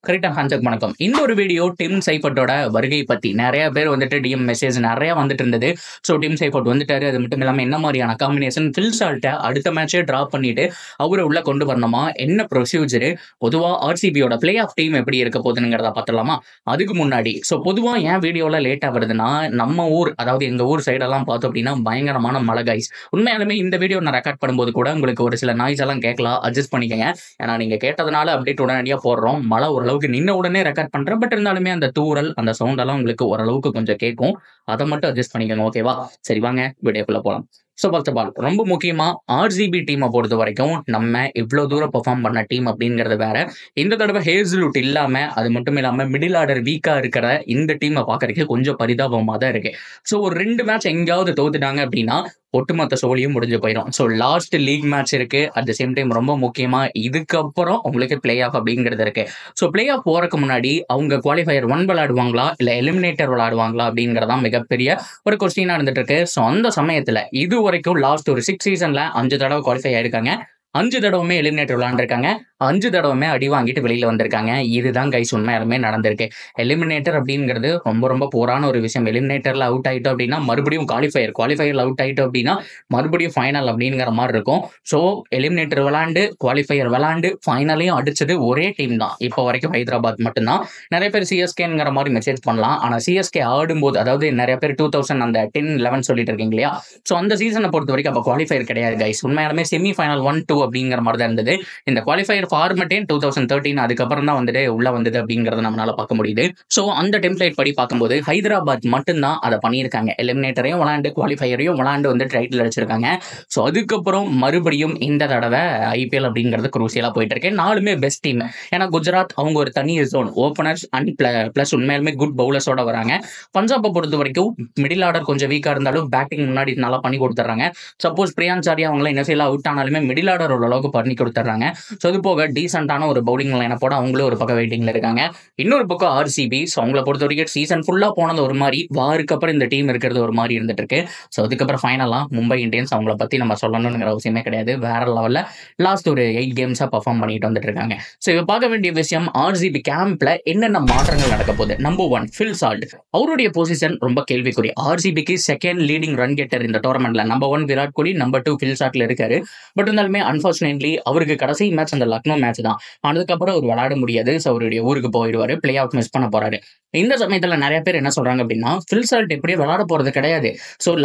கரெக்டா ஹான்சக் வணக்கம். இந்த ஒரு வீடியோ டிம் சைஃபர்ட்டோட வருகை பத்தி நெறைய பேர் வந்துட்டு டிஎம் மெசேஜ் நெறைய வந்துட்டு இருந்தது. ஸோ டிம் சைஃபர்ட் வந்துட்டாரு. அது மட்டும் இல்லாம என்ன மாரியான காம்பினேஷன் ஃபில் சால்ட்ட அடுத்த மேட்சே டிராப் பண்ணிட்டு அவர உள்ள கொண்டு வரணுமா? என்ன ப்ரொசீஜர்? பொதுவா ஆர்சிபியோட பிளே ஆஃப் டீம் எப்படி இருக்க போகுதுங்கிறத பார்த்துடலாமா? அதுக்கு முன்னாடி பொதுவா ஏன் வீடியோல லேட்டா வருதுன்னா, நம்ம ஊர் அதாவது எங்க ஊர் சைடெல்லாம் பார்த்தோம் அப்படின்னா பயங்கரமான மழை கைஸ். உண்மையாலுமே இந்த வீடியோ நான் ரெக்கார்ட் பண்ணும்போது கூட உங்களுக்கு ஒரு சில நாய்ஸ் எல்லாம் கேட்கலாம். அட்ஜஸ்ட் பண்ணிக்கங்க. ஏன்னா நீங்க கேட்டதுனால அப்டேட் உடனடியா போடுறோம். மழை ஓரளவுக்கு நின்ன உடனே ரெக்கார்ட் பண்றேன். பட் இருந்தாலுமே அந்த தூறல், அந்த சவுண்ட் எல்லாம் உங்களுக்கு ஓரளவுக்கு கொஞ்சம் கேட்கும். அத மட்டும் அட்ஜஸ்ட் பண்ணிக்கோங்க. ஓகேவா? சரி வாங்க வீடியோக்குள்ள போலாம். ஃபர்ஸ்ட் ஆஃப் ஆல் ரொம்ப முக்கியமா ஆர்சிபி டீமை பொறுத்தவரைக்கும் நம்ம இவ்ளோ தூரம் பெர்ஃபார்ம் பண்ண டீம் அப்படிங்கிறது வேற. இந்த தடவை ஹேசல்வுட் இல்லாம, அது மட்டும் இல்லாம மிடில் ஆர்டர் வீக்கா இருக்கிற இந்த டீமை பார்க்கறதுக்கு கொஞ்சம் பரிதாபமா தான் இருக்கு. ஒரு 2 மேட்ச் எங்கேயாவது தோத்துட்டாங்க அப்படின்னா ஒட்டுமொத்த சோழியும் முடிஞ்சு போயிடும். லாஸ்ட் லீக் மேட்ச் இருக்கு. அட் த சேம் டைம் ரொம்ப முக்கியமா இதுக்கப்புறம் உங்களுக்கு பிளே ஆஃப் அப்படிங்கிறது இருக்கு. பிளே ஆஃப் போறதுக்கு முன்னாடி அவங்க குவாலிஃபயர் 1 விளையாடுவாங்களா இல்ல எலிமினேட்டர் விளையாடுவாங்களா அப்படிங்கறதா மிகப்பெரிய ஒரு கொஸ்டினா இருந்துட்டு இருக்கு. அந்த சமயத்துல இது வரைக்கும் லாஸ்ட் ஒரு 6 சீசன்ல 5 தடவை குவாலிஃபை ஆயிருக்காங்க. 5 தடவுமே எலிமினேட்டர் விளையாண்டுருக்காங்க. 5 தடவுமே அடி வாங்கிட்டு வெளியில வந்திருக்காங்க. இதுதான் கைஸ் உண்மையாலுமே நடந்திருக்கு. எலிமினேட்டர் அப்படிங்கிறது ரொம்ப ரொம்ப போரான ஒரு விஷயம். எலிமினேட்டர்ல அவுட் ஆயிட்டோம் அப்படின்னா மறுபடியும் குவாலிஃபயர்ல அவுட் ஆயிட்டோம் அப்படின்னா மறுபடியும் ஃபைனல் அப்படிங்கிற மாதிரி இருக்கும். எலிமினேட்டர் விளையாண்டு குவாலிஃபயர் விளையாண்டு ஃபைனலையும் அடிச்சது ஒரே டீம் தான் இப்போ வரைக்கும், ஹைதராபாத் மட்டும்தான். நிறைய பேர் சிஎஸ்கேங்கிற மாதிரி மெசேஜ் பண்ணலாம். ஆனா சிஎஸ்கே ஆடும்போது, அதாவது நிறைய பேர் 2000 அந்த 10-11 சொல்லிட்டு இருக்கீங்க இல்லையா? அந்த சீசனை பொறுத்த வரைக்கும் அப்ப குவாலிஃபயர் கிடையாது கைஸ். உண்மையாலுமே செமி ஃபைனல் 1-2 அப்படிங்கிற மாதிரி தான் இருந்தது. இந்த குவாலிஃபயர் ஃபார்மட்டே 2013 அதுக்கப்புறம் தான் வந்துட்டு உள்ள வந்தது அப்படிங்கறத நம்மளால பார்க்க முடியுது. அந்த டெம்ப்ளேட் படி பார்க்கும்போது ஹைதராபாத் மட்டும்தான் அதை பண்ணியிருக்காங்க. எலிமினேட்டரையும் விளையாண்டு குவாலிஃபயரையும் விளையாண்டு வந்து டைட்டில் அடிச்சிருக்காங்க. அதுக்கப்புறம் மறுபடியும் இந்த தடவை ஐபிஎல் அப்படிங்கிறது குரூசியலா போயிட்டு இருக்கு. 4மே பெஸ்ட் டீம். ஏன்னா குஜராத் அவங்க ஒரு தனி ஜோன், ஓபனர்ஸ் அண்ட் பிளஸ் உண்மையாலுமே குட் பவுலர்ஸோட வராங்க. பஞ்சாபை பொறுத்த வரைக்கும் மிடில் ஆர்டர் கொஞ்சம் வீக்கா இருந்தாலும் பேட்டிங் முன்னாடி நல்லா பண்ணி கொடுத்துறாங்க. சப்போஸ் பிரியான்சாரியா அவங்கள என்ன செய்யலாம் அவுட் ஆனாலுமே மிடில் ஆர்டர் ஓரளவுக்கு பண்ணி கொடுத்துறாங்க. அது போக டீசென்டான ஒரு பவுலிங் லைனப்போட அவங்களும் ஒரு பக்கம் வெயிட்டிங்ல இருக்காங்க. இன்னொரு பக்கம் ஆர்சிபி. அவங்கள பொறுத்த வரைக்கும் சீசன் ஃபுல்லா போனது ஒரு மாதிரி, வாருக்கு அப்புறம் இந்த டீம் இருக்கிறது ஒரு மாதிரி இருந்துட்டு இருக்கு. அதுக்கப்புறம் ஃபைனலா மும்பை இந்தியன்ஸ், அவங்கள பத்தி நம்ம சொல்லணுங்கிற அவசியமே கிடையாது. வேற லெவல்ல லாஸ்ட் ஒரு 8 கேம்ஸா பெர்ஃபார்ம் பண்ணிட்டு வந்துட்டு இருக்காங்க. இவ பார்க்க வேண்டிய விஷயம், ஆர்சிபி கேம்ப்ல என்னென்ன மாற்றங்கள் நடக்க போகுது. Number 1 Phil Salt. அவருடைய பொசிஷன் ரொம்ப கேள்விக்குறி. ஆர்சிபிக்கு செகண்ட் லீடிங் ரன் கெட்டர் இந்த டோர்னமெண்ட்ல. Number 1 Virat Kohli, number 2 fill சால்ட்ல இருக்காரு. பட் இருந்தாலுமே அன்பார்ச்சுனேட்லி அவருக்கு கடைசி மேட்ச் அந்த லக்னோ மேட்ச் தான். அதுக்கப்புறம் அவர் விளையாட முடியாது. அவருடைய ஊருக்கு போயிடுவாரு. பிளே ஆஃப் மிஸ் பண்ண போறாரு. இந்த சமயத்துல நிறைய பேர் என்ன சொல்றாங்க அப்படின்னா, ஃபில் சால்ட் எப்படியே விளையாட போறது கிடையாது.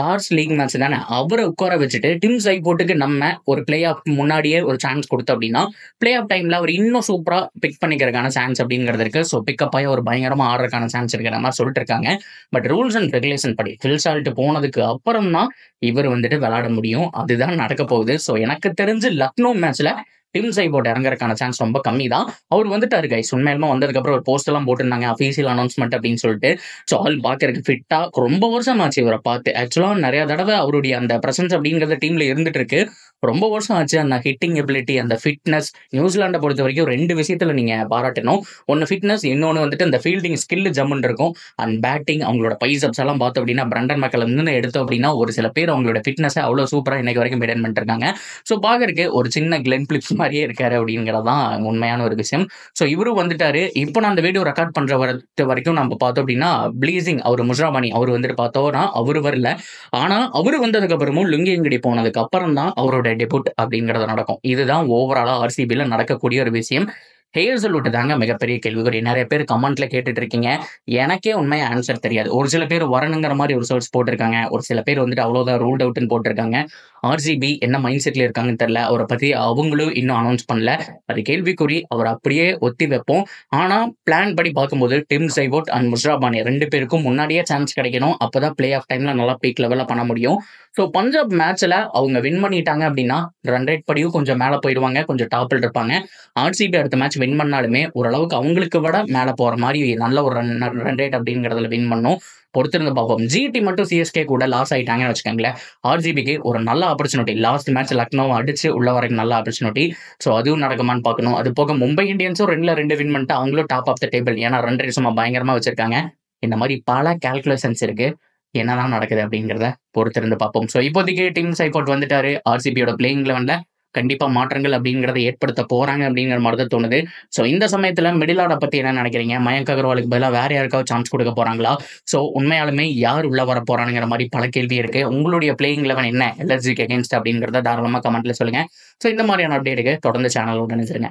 லாஸ்ட் லீக் மேட்ச் தானே, அவரை உட்கார வச்சுட்டு டிம் சைபோர்ட்டுக்கு நம்ம ஒரு பிளே ஆஃப் முன்னாடியே ஒரு சான்ஸ் கொடுத்தோம் அப்படின்னா பிளே ஆஃப் டைம்ல அவர் இன்னும் சூப்பரா பிக் பண்ணிக்கிறதுக்கான சான்ஸ் அப்படிங்கிறது இருக்கு. பிக்கப் ஆகி ஒரு பயங்கரமா ஆடுறதுக்கான சான்ஸ் இருக்கிற மாதிரி சொல்லிட்டு இருக்காங்க. பட் ரூல்ஸ் அண்ட் ரெகுலேஷன் படி ஃபில் சால்ட் போனதுக்கு அப்புறம் தான் இவர் வந்துட்டு விளையாட முடியும். அதுதான் நடக்க போகுது. எனக்கு தெரிஞ்சு லக்னோ மேட்ச்ல டிம் சைபோர்ட் இறங்குறதுக்கான சான்ஸ் ரொம்ப கம்மி தான். அவர் வந்துட்டாரு கைஸ். உண்மையிலுமே வந்ததுக்கு அப்புறம் ஒரு போஸ்ட் எல்லாம் போட்டிருந்தாங்க, அஃபீஷியல் அனௌன்ஸ்மெண்ட் அப்படின்னு சொல்லிட்டு. ஆல் பாக்குறதுக்கு ஃபிட்டா ரொம்ப வருஷம் ஆச்சு இவரை பார்த்து. ஆக்சுவலா நிறைய தடவை அவருடைய அந்த பிரசன்ஸ் அப்படிங்கிறது டீம்ல இருந்துட்டு இருக்கு. ரொம்ப வருஷம் ஆச்சு. அந்த ஹிட்டிங் எபிலிட்டி, அந்த ஃபிட்னஸ், நியூசிலாண்டை பொறுத்த வரைக்கும் 2 விஷயத்துல நீங்க பாராட்டணும். ஒன்னு ஃபிட்னஸ், இன்னொன்னு வந்துட்டு அந்த ஃபீல்டிங் ஸ்கில் ஜம்முன்னு இருக்கும். அண்ட் பேட்டிங், அவங்களோட பைசப்ஸ் எல்லாம் பார்த்தோம் அப்படின்னா பிரண்டன் மெக்கலம் இருந்து எடுத்தோம் அப்படின்னா ஒரு சில பேர் அவங்களோட ஃபிட்னஸ் அவ்வளவு சூப்பரா இன்னைக்கு வரைக்கும் மெயின்டைன் பண்ணிட்டு இருக்காங்க. பாக்குறதுக்கு ஒரு சின்ன கிளென் பிலிப்ஸ் மாதிரியே இருக்காரு அப்படிங்கறதான் உண்மையான ஒரு விஷயம். இவரும் வந்துட்டாரு. இப்போ நான் அந்த வீடியோ ரெக்கார்ட் பண்ற வரைக்கும் நம்ம பார்த்தோம் அப்படின்னா ப்ளீசிங் அவர் முஸ்ராபானி அவர் வந்துட்டு பார்த்தோம்னா அவரு வரல. ஆனா அவரு வந்ததுக்கு அப்புறமும் லுங்கி எங்கடி போனதுக்கு அப்புறம் தான் அவரோட டெபியூட் அப்படிங்கறது நடக்கும். இதுதான் ஓவராலா ஆர்சிபில நடக்கக்கூடிய ஒரு விஷயம். ஹேசல்வுட் தாங்க மிகப்பெரிய கேள்விக்குறி. நிறைய பேர் கமெண்ட்ல கேட்டுட்டு இருக்கீங்க. எனக்கே உண்மையா ஆன்சர் தெரியாது. ஒரு சில பேர் வரணுங்கிற மாதிரி ஒரு சோர்ஸ் போட்டிருக்காங்க. ஒரு சில பேர் வந்துட்டு அவ்வளவுதான் ரூல்ட் அவுட்னு போட்டிருக்காங்க. ஆர்சிபி என்ன மைண்ட் செட்ல இருக்காங்கன்னு தெரியல. அவரை பத்தி அவங்களும் இன்னும் அனௌன்ஸ் பண்ணல. அது கேள்விக்குறி. அவர் அப்படியே ஒத்தி வைப்போம். ஆனா பிளான் படி பார்க்கும்போது டிம் சைபோர்ட் அண்ட் முஸ்ராபானி 2 பேருக்கும் முன்னாடியே சான்ஸ் கிடைக்கணும். அப்பதான் பிளே ஆஃப் டைம்ல நல்லா பீக் லெவல்ல பண்ண முடியும். பஞ்சாப் மேட்ச்ல அவங்க வின் பண்ணிட்டாங்க அப்படின்னா ரன் ரேட் படியும் கொஞ்சம் மேல போயிடுவாங்க. கொஞ்சம் டாப்ல இருப்பாங்க. ஆர்சிபி அடுத்த மேட்ச் வின் பண்ணாலுமே ஓரளவுக்கு அவங்களுக்கு விட மேல போற மாதிரி நல்ல ஒரு ரன் ரேட் அப்படிங்கறதுல வின் பண்ணும். பொறுத்திருந்து பார்ப்போம். ஜிடி மட்டும் சிஎஸ்கே கூட லாஸ் ஆயிட்டாங்கன்னு வச்சுக்கோங்களேன், ஆர்சிபிக்கு ஒரு நல்ல ஆப்பர்ச்சுனிட்டி. லாஸ்ட் மேட்ச் லக்னோவை அடிச்சு உள்ள வரைக்கும் நல்ல ஆப்பர்ச்சுனிட்டி. அதுவும் நடக்குமான்னு பார்க்கணும். அது போக மும்பை இந்தியன்ஸும் 2 வின் பண்ணிட்டு அவங்களும் டாப் ஆஃப் த டேபிள். ஏன்னா ரன் ரேட் சும்மா பயங்கரமா வச்சிருக்காங்க. இந்த மாதிரி பல கால்குலேஷன்ஸ் இருக்கு. என்னதான் நடக்குது அப்படிங்கிறத பொறுத்திருந்து பார்ப்போம். இப்போதைக்கு டீம் சைபோர்ட் வந்துட்டாரு. ஆர்சிபியோட பிளேயிங் லெவன்ல கண்டிப்பா மாற்றங்கள் அப்படிங்கிறத ஏற்படுத்த போறாங்க அப்படிங்கிற மாதிரி தான் தோணுது. ஸோ இந்த சமயத்துல மிடில் ஆர்டர பத்தி என்ன நினைக்கிறீங்க? மயங்க் அகர்வாலுக்கு பதிலா வேற யாருக்காவது சான்ஸ் குடுக்க போறாங்களா? ஸோ உண்மையாலுமே யார் உள்ள வரப்போறாங்கங்கிற மாரி பல கேள்வி இருக்கு. உங்களுடைய பிளேயிங் 11 என்ன? எல்எஸ்ஜிக்கு அகைன்ஸ்ட் அப்படிங்கிறத தாராளமா கமெண்ட்ல சொல்லுங்க. ஸோ இந்த மாதிரியான அப்டேட்டுக்கு தொடர்ந்து சேனலோட இணைஞ்சிருங்க.